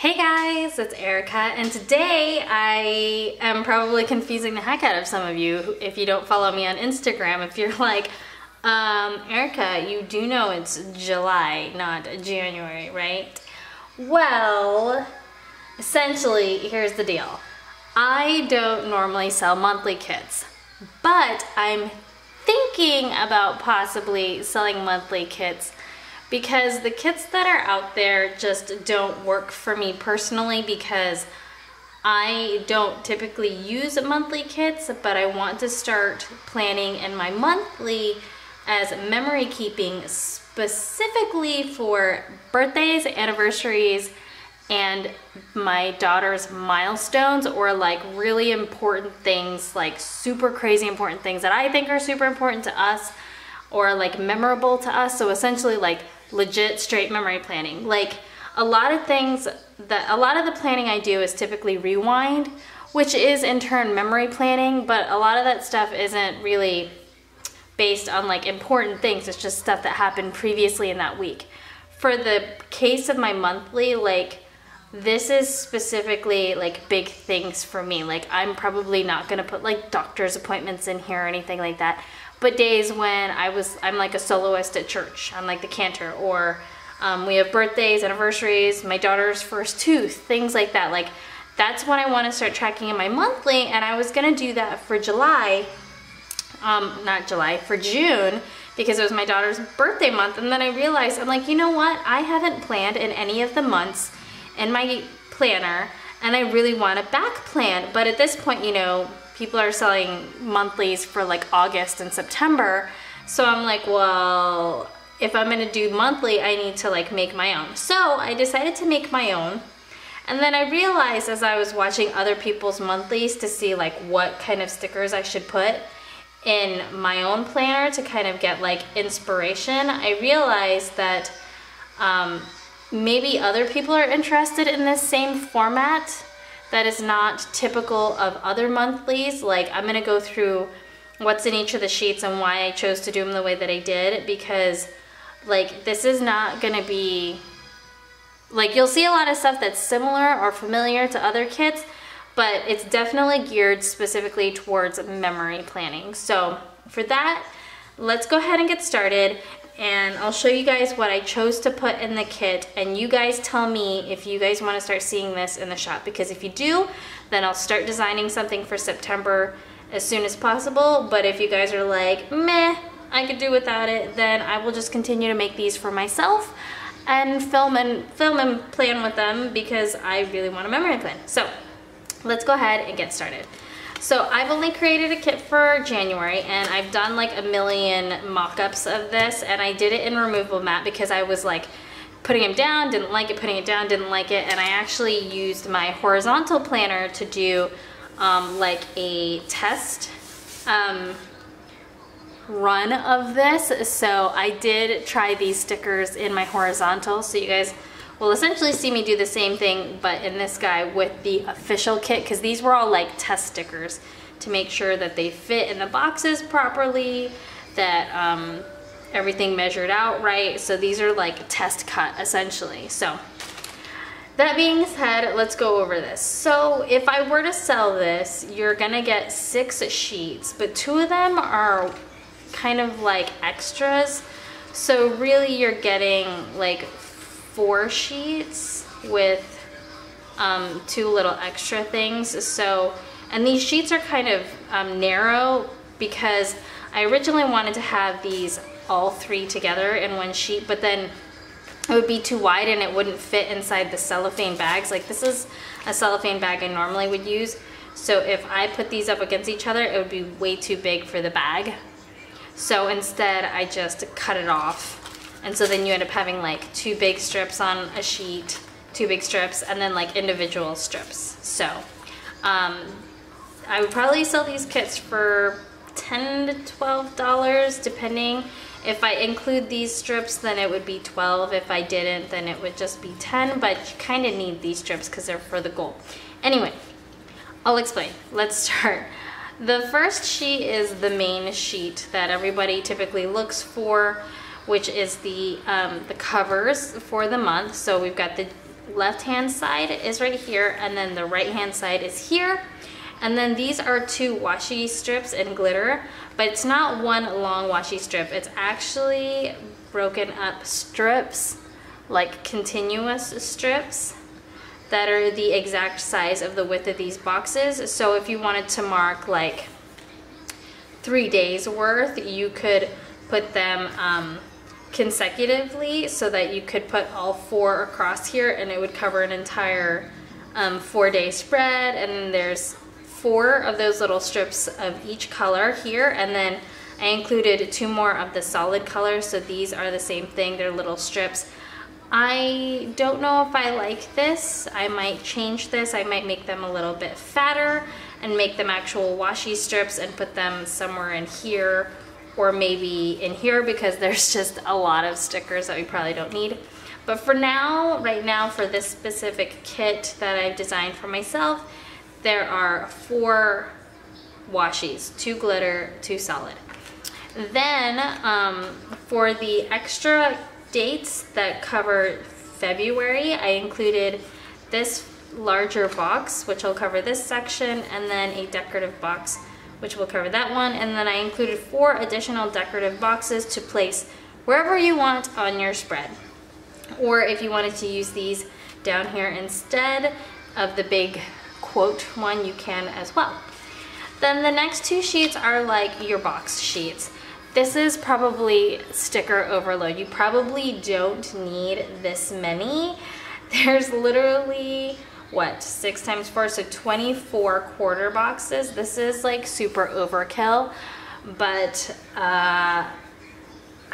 Hey guys, it's Erica, and today I am probably confusing the heck out of some of you if you don't follow me on Instagram. If you're like, Erica, you do know it's July, not January, right? Well, essentially, here's the deal. I don't normally sell monthly kits, but I'm thinking about possibly selling monthly kits because the kits that are out there just don't work for me personally, because I don't typically use monthly kits, but I want to start planning in my monthly as memory keeping specifically for birthdays, anniversaries, and my daughter's milestones, or like really important things, like super crazy important things that I think are super important to us or like memorable to us. So essentially like legit straight memory planning. Like a lot of the planning I do is typically rewind, which is in turn memory planning, but a lot of that stuff isn't really based on like important things. It's just stuff that happened previously in that week. For the case of my monthly, like this is specifically like big things for me. Like I'm probably not gonna put like doctor's appointments in here or anything like that, but days when I'm like a soloist at church, I'm like the cantor, or we have birthdays, anniversaries, my daughter's first tooth, things like that. Like that's when I want to start tracking in my monthly, and I was gonna do that for for June, because it was my daughter's birthday month. And then I realized, I'm like, you know what? I haven't planned in any of the months in my planner, and I really want to back plan. But at this point, you know, people are selling monthlies for like August and September. So I'm like, well, if I'm gonna do monthly, I need to like make my own. So I decided to make my own. And then I realized as I was watching other people's monthlies to see like what kind of stickers I should put in my own planner to kind of get like inspiration, I realized that maybe other people are interested in this same format that is not typical of other monthlies. Like I'm gonna go through what's in each of the sheets and why I chose to do them the way that I did, because like this is not gonna be, like you'll see a lot of stuff that's similar or familiar to other kits, but it's definitely geared specifically towards memory planning. So for that, let's go ahead and get started, and I'll show you guys what I chose to put in the kit, and you guys tell me if you guys want to start seeing this in the shop, because if you do, then I'll start designing something for September as soon as possible. But if you guys are like, meh, I could do without it, then I will just continue to make these for myself and film and plan with them, because I really want a memory plan. So let's go ahead and get started. So I've only created a kit for January, and I've done like a million mock-ups of this, and I did it in removable mat because I was like putting them down, didn't like it, putting it down, didn't like it, and I actually used my horizontal planner to do like a test run of this. So I did try these stickers in my horizontal, so you guys will essentially see me do the same thing, but in this guy with the official kit, because these were all like test stickers to make sure that they fit in the boxes properly, that everything measured out right. So these are like test cut essentially. So that being said, let's go over this. So if I were to sell this, you're gonna get 6 sheets, but 2 of them are kind of like extras. So really you're getting like 4 sheets with 2 little extra things. So, and these sheets are kind of narrow, because I originally wanted to have these all 3 together in one sheet, but then it would be too wide and it wouldn't fit inside the cellophane bags. Like this is a cellophane bag I normally would use. So if I put these up against each other, it would be way too big for the bag. So instead I just cut it off. And so then you end up having like 2 big strips on a sheet, 2 big strips, and then like individual strips. So I would probably sell these kits for $10 to $12, depending. If I include these strips, then it would be $12. If I didn't, then it would just be $10, but you kind of need these strips because they're for the goal. Anyway, I'll explain. Let's start. The first sheet is the main sheet that everybody typically looks for, which is the covers for the month. So we've got the left hand side is right here, and then the right hand side is here. And then these are 2 washi strips in glitter, but it's not one long washi strip. It's actually broken up strips, like continuous strips that are the exact size of the width of these boxes. So if you wanted to mark like 3 days worth, you could put them consecutively so that you could put all 4 across here, and it would cover an entire 4-day spread. And then there's 4 of those little strips of each color here, and then I included 2 more of the solid colors, so these are the same thing, they're little strips. I don't know if I like this. I might change this. I might make them a little bit fatter and make them actual washi strips and put them somewhere in here, or maybe in here, because there's just a lot of stickers that we probably don't need. But for now, right now, for this specific kit that I've designed for myself, there are 4 washis, 2 glitter, 2 solid. Then for the extra dates that cover February, I included this larger box, which will cover this section, and then a decorative box, which will cover that one. And then I included 4 additional decorative boxes to place wherever you want on your spread. Or if you wanted to use these down here instead of the big quote one, you can as well. Then the next 2 sheets are like your box sheets. This is probably sticker overload. You probably don't need this many. There's literally, what, 6 times 4, so 24 quarter boxes. This is like super overkill, but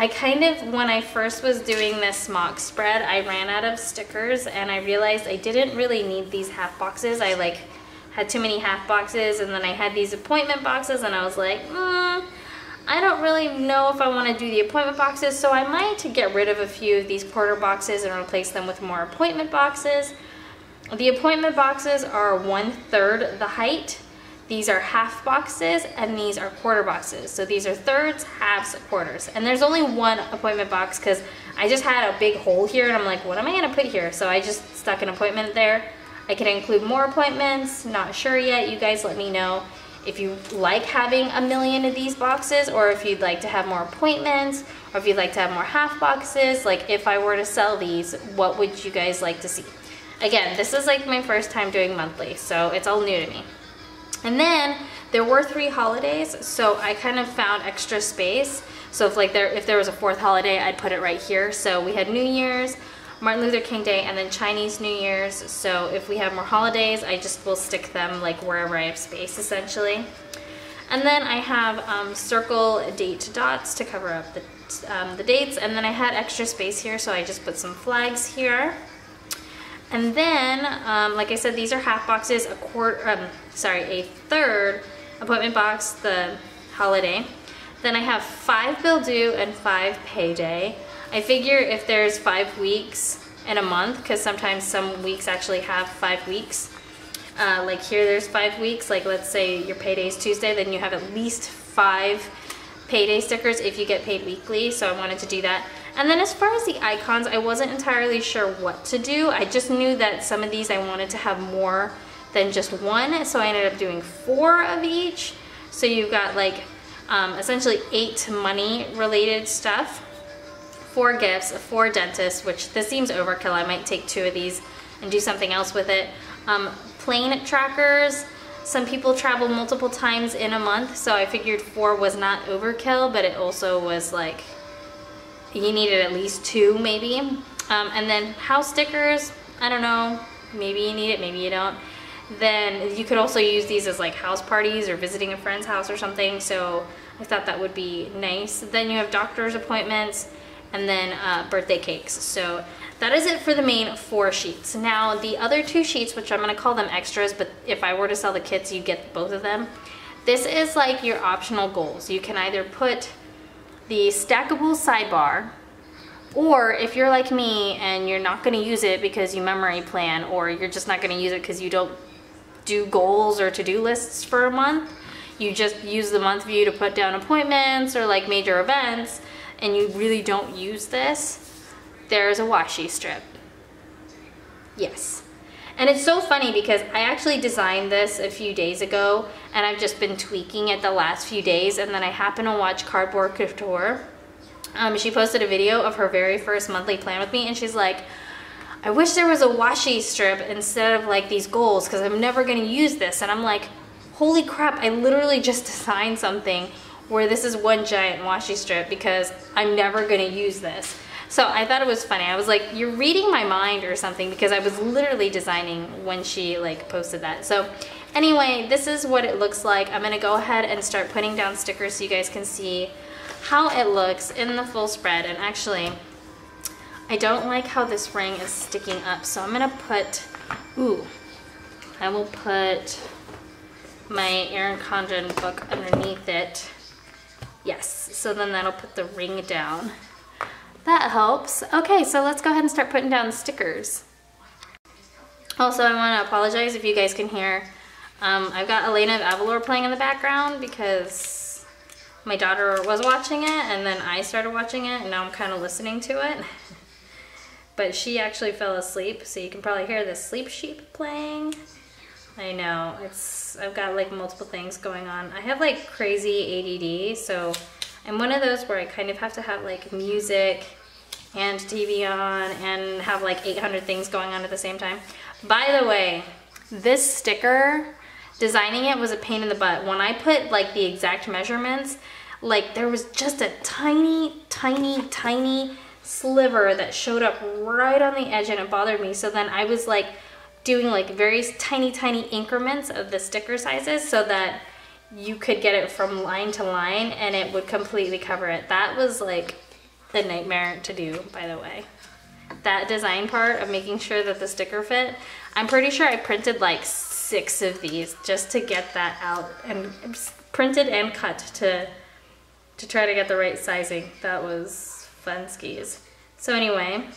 I kind of, when I first was doing this mock spread, I ran out of stickers and I realized I didn't really need these half boxes. I like had too many half boxes, and then I had these appointment boxes, and I was like, I don't really know if I want to do the appointment boxes, so I might get rid of a few of these quarter boxes and replace them with more appointment boxes. The appointment boxes are 1/3 the height. These are half boxes, and these are quarter boxes. So these are thirds, halves, quarters. And there's only 1 appointment box because I just had a big hole here, and I'm like, what am I gonna put here? So I just stuck an appointment there. I can include more appointments, not sure yet. You guys let me know if you like having a million of these boxes, or if you'd like to have more appointments, or if you'd like to have more half boxes. Like if I were to sell these, what would you guys like to see? Again, this is like my first time doing monthly, so it's all new to me. And then there were 3 holidays, so I kind of found extra space. So if there was a 4th holiday, I'd put it right here. So we had New Year's, Martin Luther King Day, and then Chinese New Year's. So if we have more holidays, I just will stick them like wherever I have space, essentially. And then I have circle date dots to cover up the dates. And then I had extra space here, so I just put some flags here. And then, like I said, these are half boxes, a 1/3 appointment box, the holiday. Then I have 5 bill due and 5 payday. I figure if there's 5 weeks in a month, because sometimes some weeks actually have 5 weeks. Like here there's 5 weeks, like let's say your payday's Tuesday, then you have at least 5 payday stickers if you get paid weekly, so I wanted to do that. And then as far as the icons, I wasn't entirely sure what to do. I just knew that some of these I wanted to have more than just 1, so I ended up doing 4 of each. So you've got like essentially 8 money related stuff, 4 gifts, 4 dentists, which this seems overkill. I might take 2 of these and do something else with it. Plane trackers. Some people travel multiple times in a month, so I figured 4 was not overkill, but it also was like, you needed at least 2 maybe. And then house stickers, I don't know, maybe you need it, maybe you don't. Then you could also use these as like house parties or visiting a friend's house or something, so I thought that would be nice. Then you have doctor's appointments, and then birthday cakes. So that is it for the main 4 sheets. Now the other 2 sheets, which I'm gonna call them extras, but if I were to sell the kits, you get both of them. This is like your optional goals. You can either put the stackable sidebar, or if you're like me and you're not gonna use it because you memory plan, or you're just not gonna use it because you don't do goals or to-do lists for a month, you just use the month view to put down appointments or like major events, and you really don't use this, there's a washi strip. Yes. And it's so funny because I actually designed this a few days ago and I've just been tweaking it the last few days, and then I happened to watch Cardboard Couture. She posted a video of her very first monthly plan with me, and she's like, I wish there was a washi strip instead of like these goals because I'm never going to use this. And I'm like, holy crap, I literally just designed something where this is one giant washi strip because I'm never going to use this. So I thought it was funny. I was like, you're reading my mind or something, because I was literally designing when she like posted that. So anyway, this is what it looks like. I'm going to go ahead and start putting down stickers so you guys can see how it looks in the full spread. And actually, I don't like how this ring is sticking up, so I'm gonna put, I will put my Erin Condren book underneath it. Yes, so then that'll put the ring down. That helps. Okay, so let's go ahead and start putting down stickers. Also, I want to apologize if you guys can hear. I've got Elena of Avalor playing in the background because my daughter was watching it and then I started watching it, and now I'm kind of listening to it. But she actually fell asleep, so you can probably hear the sleep sheep playing. I know, I've got like multiple things going on. I have like crazy ADD, so I'm one of those where I kind of have to have like music and TV on and have like 800 things going on at the same time. By the way, this sticker, designing it was a pain in the butt. When I put like the exact measurements, like there was just a tiny sliver that showed up right on the edge and it bothered me. So then I was like doing like very tiny increments of the sticker sizes so that you could get it from line to line and it would completely cover it. That was like a nightmare to do, by the way. That design part of making sure that the sticker fit, I'm pretty sure I printed like 6 of these just to get that out, and printed and cut to try to get the right sizing. That was fun skis. So anyway,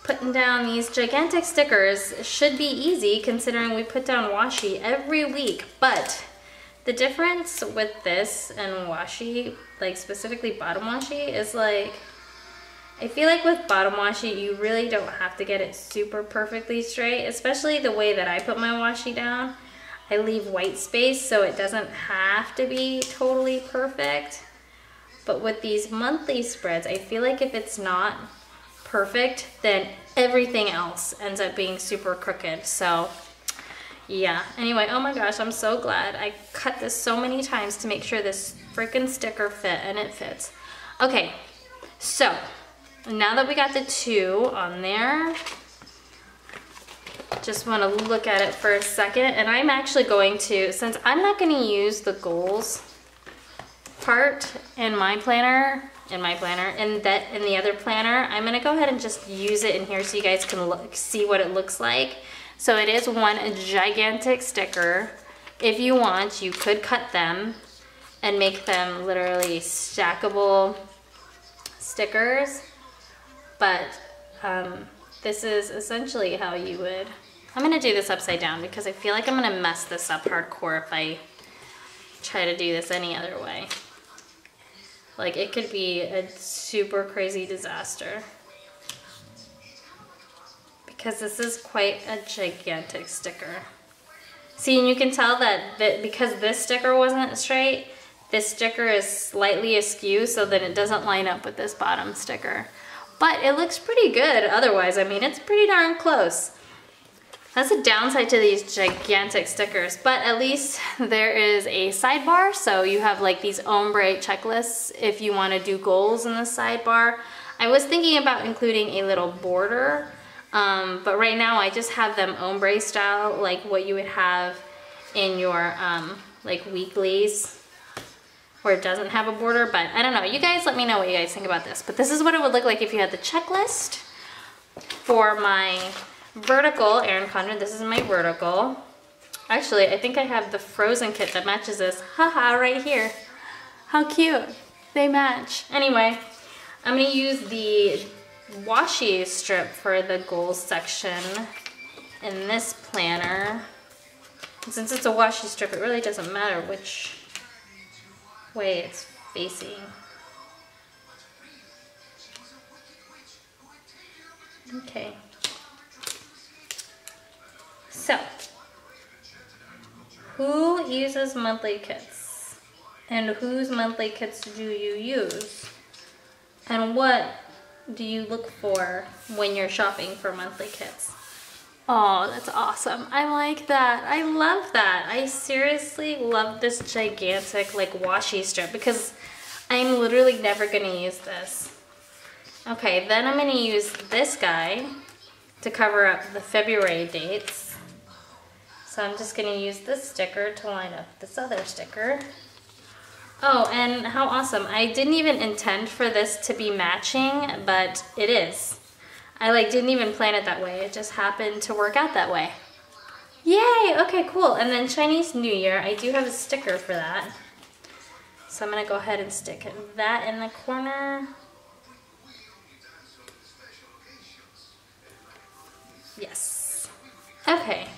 putting down these gigantic stickers should be easy considering we put down washi every week. But the difference with this and washi, like specifically bottom washi, is like, I feel like with bottom washi you really don't have to get it super perfectly straight, especially the way that I put my washi down. I leave white space so it doesn't have to be totally perfect. But with these monthly spreads, I feel like if it's not perfect, then everything else ends up being super crooked. So yeah, anyway, oh my gosh, I'm so glad I cut this so many times to make sure this freaking sticker fit, and it fits. Okay, so now that we got the 2 on there, just want to look at it for a second. And I'm actually going to, since I'm not going to use the goals part in my planner, in the other planner, I'm going to go ahead and just use it in here so you guys can see what it looks like. So it is one gigantic sticker. If you want, you could cut them and make them literally stackable stickers, but this is essentially how you would, I'm going to do this upside down because I feel like I'm going to mess this up hardcore if I try to do this any other way. Like, it could be a super crazy disaster because this is quite a gigantic sticker. See, and you can tell that because this sticker wasn't straight, this sticker is slightly askew so that it doesn't line up with this bottom sticker. But it looks pretty good otherwise. I mean, it's pretty darn close. That's a downside to these gigantic stickers, but at least there is a sidebar, so you have like these ombre checklists if you want to do goals in the sidebar. I was thinking about including a little border, but right now I just have them ombre style, like what you would have in your like weeklies where it doesn't have a border. But I don't know, you guys let me know what you guys think about this. But this is what it would look like if you had the checklist for my vertical Erin Condren. This is my vertical. Actually, I think I have the Frozen kit that matches this. Haha, right here. How cute. They match. Anyway, I'm going to use the washi strip for the goals section in this planner. And since it's a washi strip, it really doesn't matter which way it's facing. Okay. So, who uses monthly kits? And whose monthly kits do you use? And what do you look for when you're shopping for monthly kits? Oh, that's awesome. I like that. I love that. I seriously love this gigantic like washi strip because I'm literally never gonna use this. Okay, then I'm gonna use this guy to cover up the February dates. So I'm just gonna use this sticker to line up this other sticker. Oh, and how awesome. I didn't even intend for this to be matching, but it is. I like didn't even plan it that way. It just happened to work out that way. Yay, okay, cool. And then Chinese New Year, I do have a sticker for that. So I'm gonna go ahead and stick that in the corner. Yes. Okay.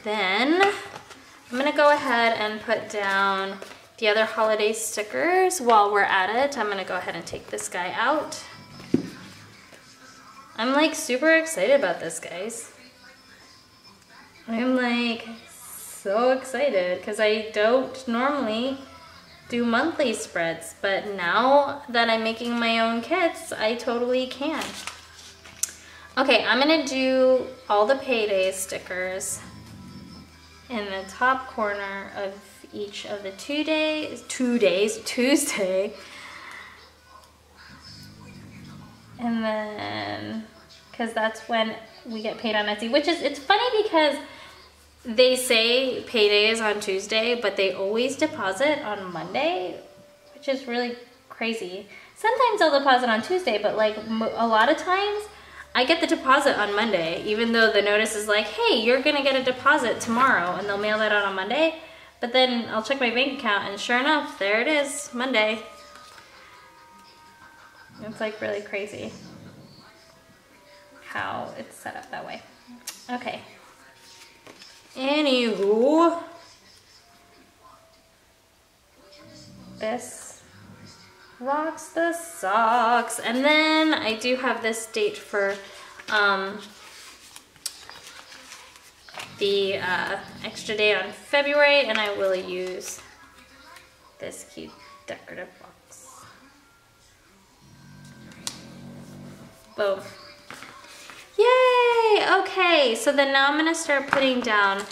Then I'm gonna go ahead and put down the other holiday stickers. While we're at it, I'm gonna go ahead and take this guy out. I'm like super excited about this, guys. I'm like so excited because I don't normally do monthly spreads, but now that I'm making my own kits, I totally can. Okay, I'm gonna do all the payday stickers in the top corner of each of the Tuesday. And then, because that's when we get paid on Etsy, which is, it's funny because they say payday is on Tuesday, but they always deposit on Monday, which is really crazy. Sometimes they'll deposit on Tuesday, but like a lot of times I get the deposit on Monday, even though the notice is like, hey, you're gonna get a deposit tomorrow, and they'll mail that out on Monday. But then I'll check my bank account and sure enough, there it is, Monday. It's like really crazy how it's set up that way. Okay. Anywho, this rocks the socks. And then I do have this date for the extra day on February, and I will use this cute decorative box. Boom. Yay! Okay, so then now I'm gonna start putting down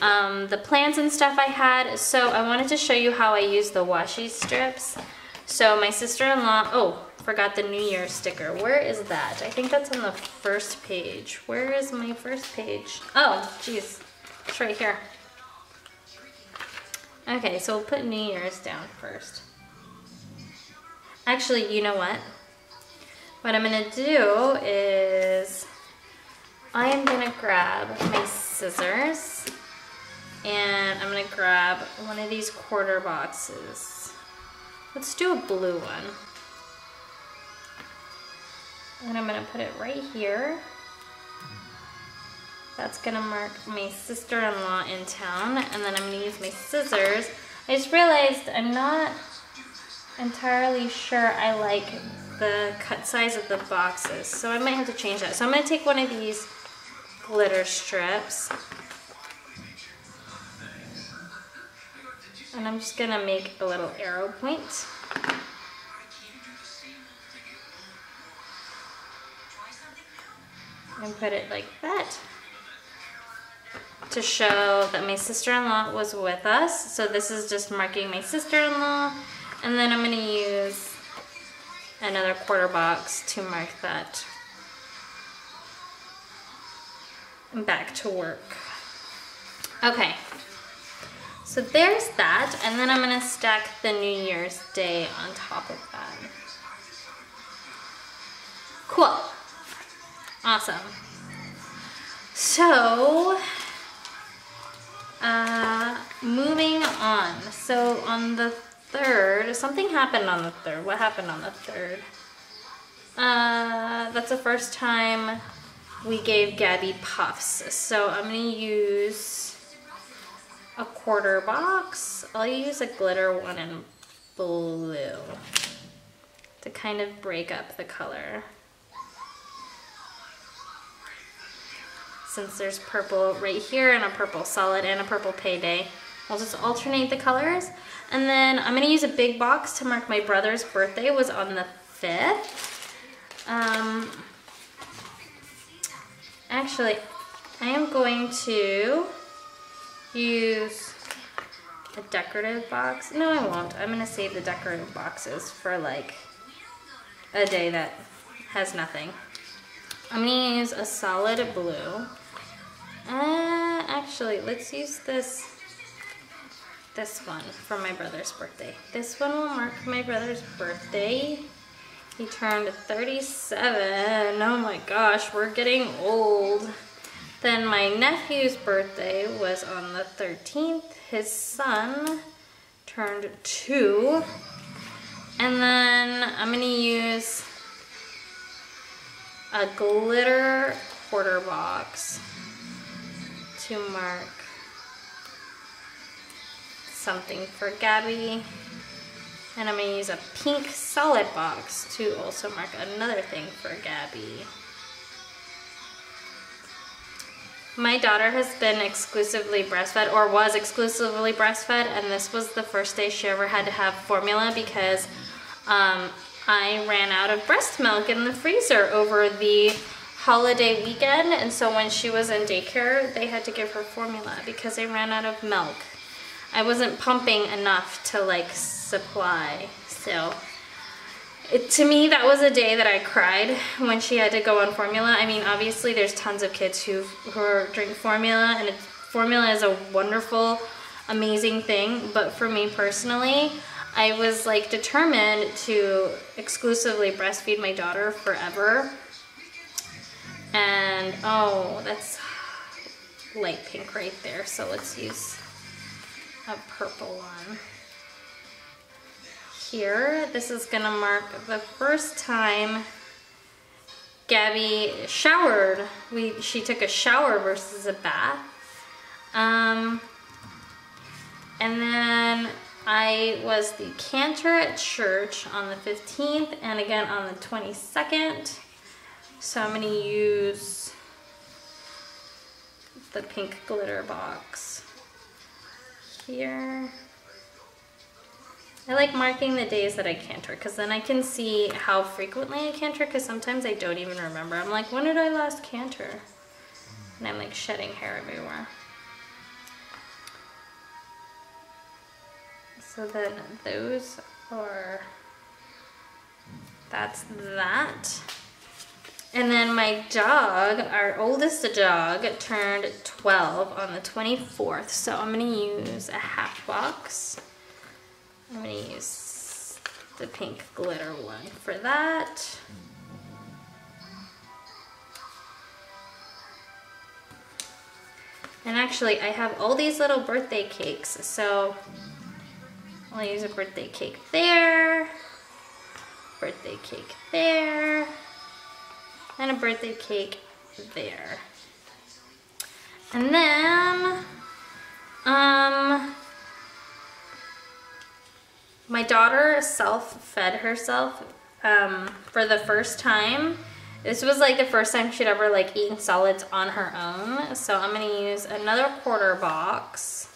the plans and stuff I had. So I wanted to show you how I use the washi strips. So my sister-in-law, oh, forgot the New Year sticker. Where is that? I think that's on the first page. Where is my first page? Oh, geez, it's right here. Okay, so we'll put New Year's down first. Actually, you know what? What I'm gonna do is I am gonna grab my scissors and I'm gonna grab one of these quarter boxes. Let's do a blue one. And I'm gonna put it right here. That's gonna mark my sister-in-law in town, and then I'm gonna use my scissors. I just realized I'm not entirely sure I like the cut size of the boxes, so I might have to change that. So I'm gonna take one of these glitter strips and I'm just gonna make a little arrow point. And put it like that to show that my sister-in-law was with us. So this is just marking my sister-in-law, and then I'm gonna use another quarter box to mark that back to work. Okay, so there's that, and then I'm gonna stack the New Year's Day on top of that. Cool, awesome. So, moving on. So on the 3rd, something happened on the 3rd. What happened on the 3rd? That's the first time we gave Gabby puffs. So I'm gonna use a quarter box. I'll use a glitter one in blue to kind of break up the color. since there's purple right here and a purple solid and a purple payday. I'll just alternate the colors. And then I'm gonna use a big box to mark my brother's birthday was on the 5th. Actually, I am going to use a decorative box. No, I won't. I'm gonna save the decorative boxes for like a day that has nothing. I'm gonna use a solid blue. Actually, let's use this one for my brother's birthday. This one will mark my brother's birthday. He turned 37. Oh my gosh, we're getting old. Then my nephew's birthday was on the 13th. His son turned 2. And then I'm gonna use a glitter quarter box to mark something for Gabby. And I'm gonna use a pink solid box to also mark another thing for Gabby. My daughter has been exclusively breastfed, or was exclusively breastfed, and this was the first day she ever had to have formula because I ran out of breast milk in the freezer over the holiday weekend, and so when she was in daycare, they had to give her formula because they ran out of milk. I wasn't pumping enough to like supply, so to me that was a day that I cried when she had to go on formula. I mean, obviously there's tons of kids who drink formula, and formula is a wonderful, amazing thing, but for me personally, I was like determined to exclusively breastfeed my daughter forever. And oh, that's light pink right there, so let's use a purple one here. This is gonna mark the first time Gabby showered. She took a shower versus a bath. And then I was the cantor at church on the 15th and again on the 22nd. So I'm gonna use the pink glitter box here. I like marking the days that I cantor because then I can see how frequently I cantor, because sometimes I don't even remember. I'm like, when did I last cantor? And I'm like shedding hair everywhere. So then those are, that's that. And then my dog, our oldest dog, turned 12 on the 24th. So I'm gonna use a half box. I'm gonna use the pink glitter one for that. And actually I have all these little birthday cakes, so I'll use a birthday cake there, birthday cake there, and a birthday cake there. And then, my daughter self-fed herself for the first time. This was like the first time she'd ever like eaten solids on her own. So I'm gonna use another quarter box.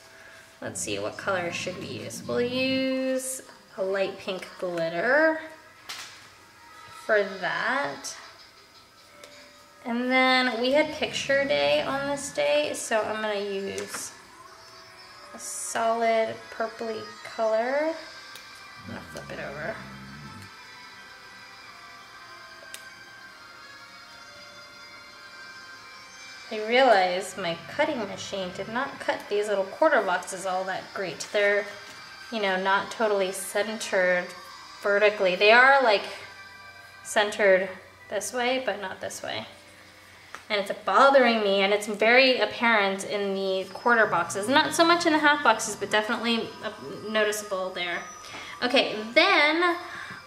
Let's see, what color should we use? We'll use a light pink glitter for that. And then we had picture day on this day, so I'm gonna use a solid purpley color. I'm gonna flip it over. I realized my cutting machine did not cut these little quarter boxes all that great. They're, you know, not totally centered vertically. They are like centered this way, but not this way. And it's bothering me, and it's very apparent in the quarter boxes. Not so much in the half boxes, but definitely noticeable there. Okay, then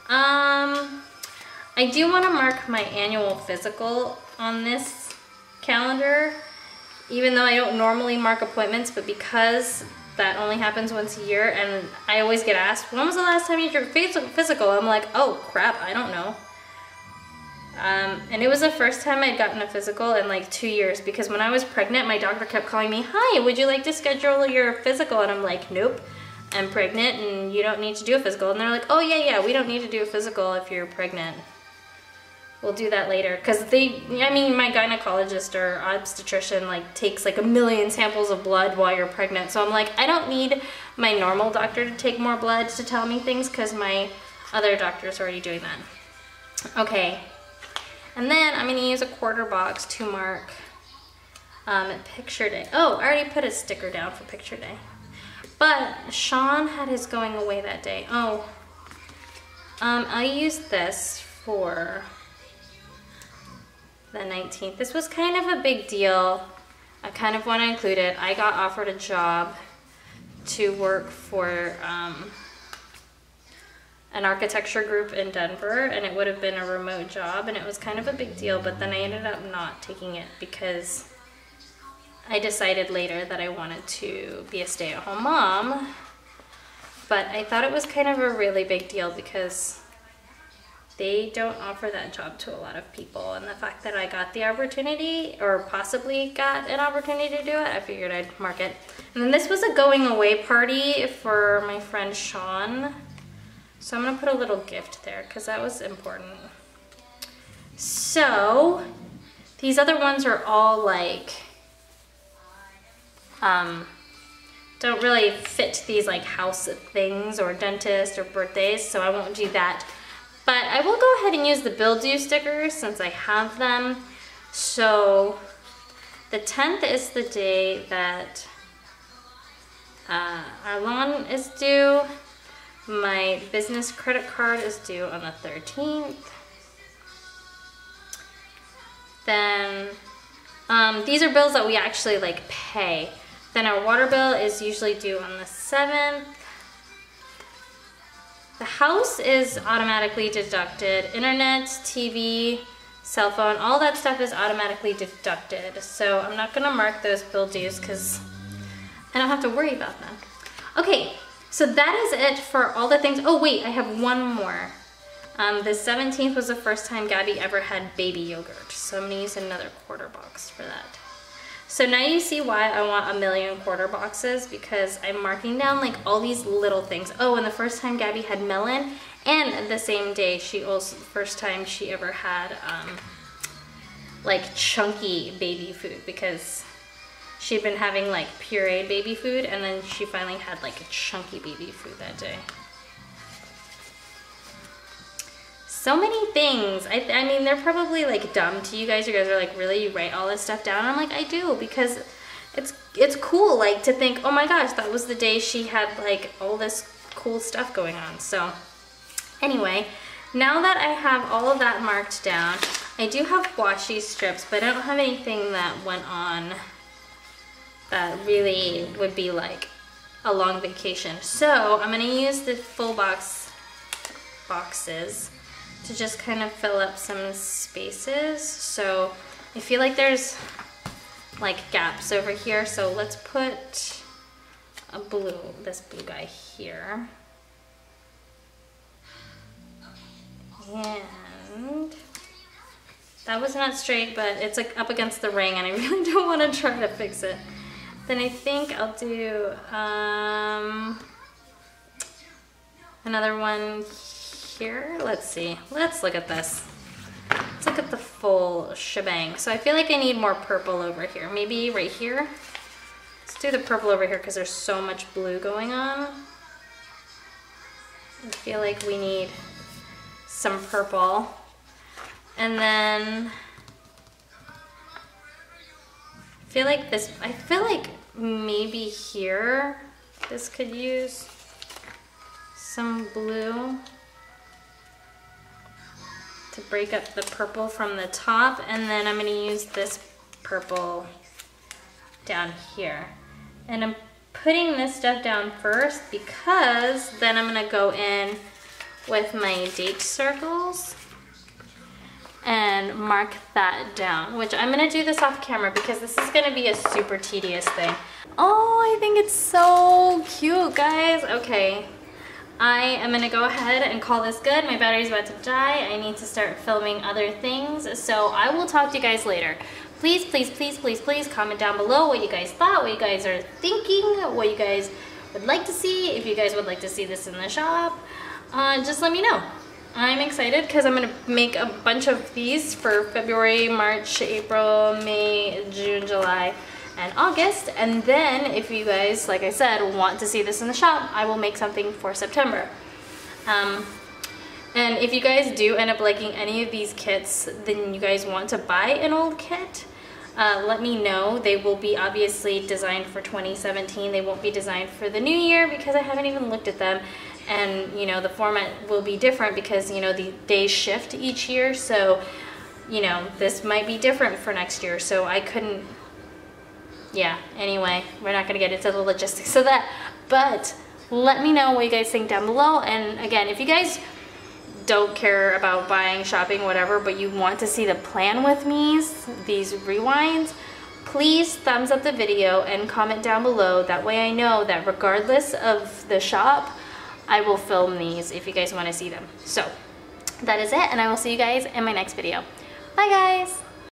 I do want to mark my annual physical on this calendar, even though I don't normally mark appointments, but because that only happens once a year, and I always get asked, when was the last time you did your physical? I'm like, oh crap, I don't know. And it was the first time I'd gotten a physical in like 2 years, because when I was pregnant, my doctor kept calling me, "Hi, would you like to schedule your physical?" And I'm like, "Nope, I'm pregnant and you don't need to do a physical." And they're like, "Oh yeah, we don't need to do a physical if you're pregnant. We'll do that later." Because my gynecologist or obstetrician like takes like 1 million samples of blood while you're pregnant. So I'm like, I don't need my normal doctor to take more blood to tell me things, because my other doctor's already doing that. Okay. And then I'm gonna use a quarter box to mark picture day. Oh, I already put a sticker down for picture day. But Sean had his going away that day. Oh, I used this for the 19th. This was kind of a big deal. I kind of want to include it. I got offered a job to work for an architecture group in Denver, and it would have been a remote job, and it was kind of a big deal, but then I ended up not taking it because I decided later that I wanted to be a stay-at-home mom. But I thought it was kind of a really big deal because they don't offer that job to a lot of people, and the fact that I got the opportunity, or possibly got an opportunity to do it, I figured I'd mark it. And then this was a going away party for my friend Sean. So I'm gonna put a little gift there because that was important. So these other ones are all like, don't really fit these like house things or dentist or birthdays, so I won't do that. But I will go ahead and use the bill due stickers since I have them. So the 10th is the day that our loan is due. My business credit card is due on the 13th. Then these are bills that we actually like pay. Then our water bill is usually due on the 7th. The house is automatically deducted. Internet, TV, cell phone, all that stuff is automatically deducted. So I'm not gonna mark those bill dues because I don't have to worry about them. Okay. So that is it for all the things. Oh wait, I have one more. The 17th was the first time Gabby ever had baby yogurt. So I'm gonna use another quarter box for that. So now you see why I want 1 million quarter boxes, because I'm marking down like all these little things. Oh, and the first time Gabby had melon, and the same day she also, the first time she ever had like chunky baby food, because she'd been having like pureed baby food, and then she finally had like a chunky baby food that day. So many things. I mean, they're probably like dumb to you guys. You guys are like, really, you write all this stuff down? I'm like, I do, because it's cool like to think, oh my gosh, that was the day she had like all this cool stuff going on. So anyway, now that I have all of that marked down, I do have washi strips, but I don't have anything that went on that really would be like a long vacation. So I'm gonna use the full boxes to just kind of fill up some spaces. So I feel like there's like gaps over here. So let's put this blue guy here. And that was not straight, but it's like up against the ring and I really don't want to try to fix it. Then I think I'll do another one here. Let's see. Let's look at this. Let's look at the full shebang. So I feel like I need more purple over here. Maybe right here. Let's do the purple over here because there's so much blue going on. I feel like we need some purple. And then I feel like maybe here this could use some blue to break up the purple from the top, and then I'm going to use this purple down here. And I'm putting this stuff down first because then I'm going to go in with my date circles and mark that down, which I'm gonna do this off camera because this is gonna be a super tedious thing. Oh, I think it's so cute, guys. Okay, I am gonna go ahead and call this good. My battery's about to die. I need to start filming other things. So I will talk to you guys later. Please, please, please, please, please comment down below what you guys thought, what you guys are thinking, what you guys would like to see. If you guys would like to see this in the shop, just let me know. I'm excited because I'm gonna make a bunch of these for February, March, April, May, June, July, and August. And then if you guys, like I said, want to see this in the shop, I will make something for September. And if you guys do end up liking any of these kits, then you guys want to buy an old kit, let me know. They will be obviously designed for 2017. They won't be designed for the new year because I haven't even looked at them. And you know, the format will be different because, you know, the days shift each year. So, you know, this might be different for next year. So I couldn't, yeah, anyway, we're not gonna get into the logistics of that. But let me know what you guys think down below. And again, if you guys don't care about buying, shopping, whatever, but you want to see the plan with me's, these rewinds, please thumbs up the video and comment down below. That way I know that regardless of the shop, I will film these if you guys want to see them. So that is it, and I will see you guys in my next video. Bye guys!